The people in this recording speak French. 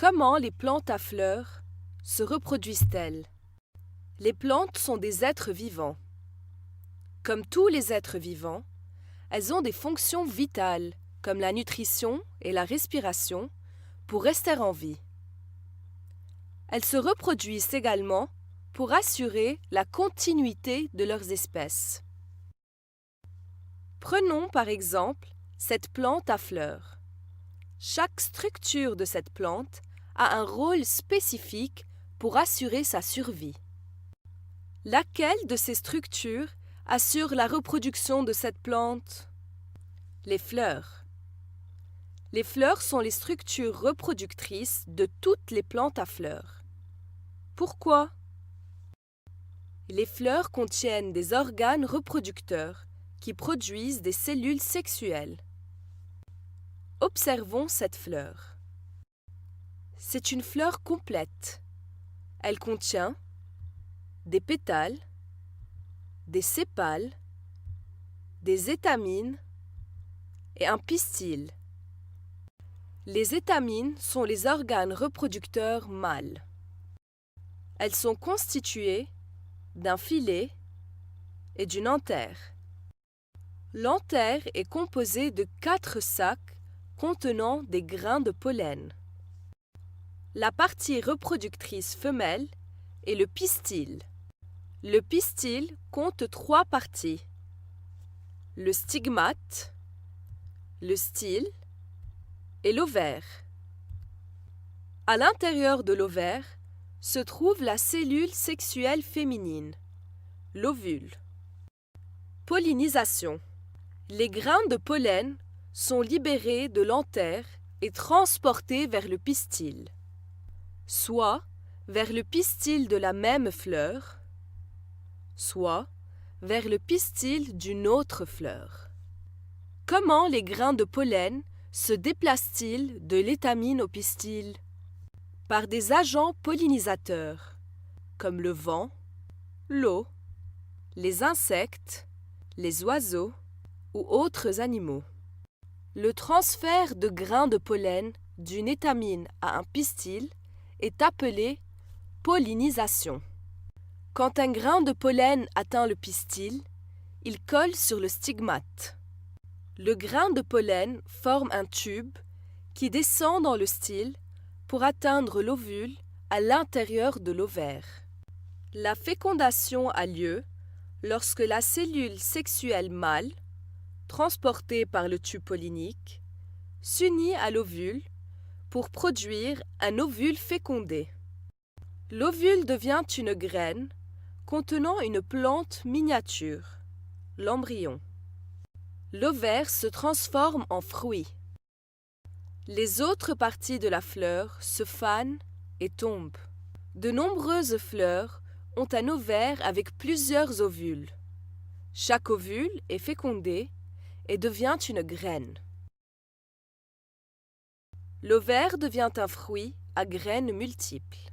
Comment les plantes à fleurs se reproduisent-elles? Les plantes sont des êtres vivants. Comme tous les êtres vivants, elles ont des fonctions vitales, comme la nutrition et la respiration, pour rester en vie. Elles se reproduisent également pour assurer la continuité de leurs espèces. Prenons par exemple cette plante à fleurs. Chaque structure de cette plante a un rôle spécifique pour assurer sa survie. Laquelle de ces structures assure la reproduction de cette plante? Les fleurs. Les fleurs sont les structures reproductrices de toutes les plantes à fleurs. Pourquoi? Les fleurs contiennent des organes reproducteurs qui produisent des cellules sexuelles. Observons cette fleur. C'est une fleur complète. Elle contient des pétales, des sépales, des étamines et un pistil. Les étamines sont les organes reproducteurs mâles. Elles sont constituées d'un filet et d'une anthère. L'anthère est composée de 4 sacs contenant des grains de pollen. La partie reproductrice femelle est le pistil. Le pistil compte 3 parties: le stigmate, le style et l'ovaire. À l'intérieur de l'ovaire se trouve la cellule sexuelle féminine, l'ovule. Pollinisation. Les grains de pollen sont libérés de l'anthère et transportés vers le pistil, soit vers le pistil de la même fleur, soit vers le pistil d'une autre fleur. Comment les grains de pollen se déplacent-ils de l'étamine au pistil? Par des agents pollinisateurs, comme le vent, l'eau, les insectes, les oiseaux ou autres animaux. Le transfert de grains de pollen d'une étamine à un pistil est appelé pollinisation. Quand un grain de pollen atteint le pistil, il colle sur le stigmate. Le grain de pollen forme un tube qui descend dans le style pour atteindre l'ovule à l'intérieur de l'ovaire. La fécondation a lieu lorsque la cellule sexuelle mâle, transportée par le tube pollinique, s'unit à l'ovule pour produire un ovule fécondé. L'ovule devient une graine contenant une plante miniature, l'embryon. L'ovaire se transforme en fruit. Les autres parties de la fleur se fanent et tombent. De nombreuses fleurs ont un ovaire avec plusieurs ovules. Chaque ovule est fécondé et devient une graine. L'ovaire devient un fruit à graines multiples.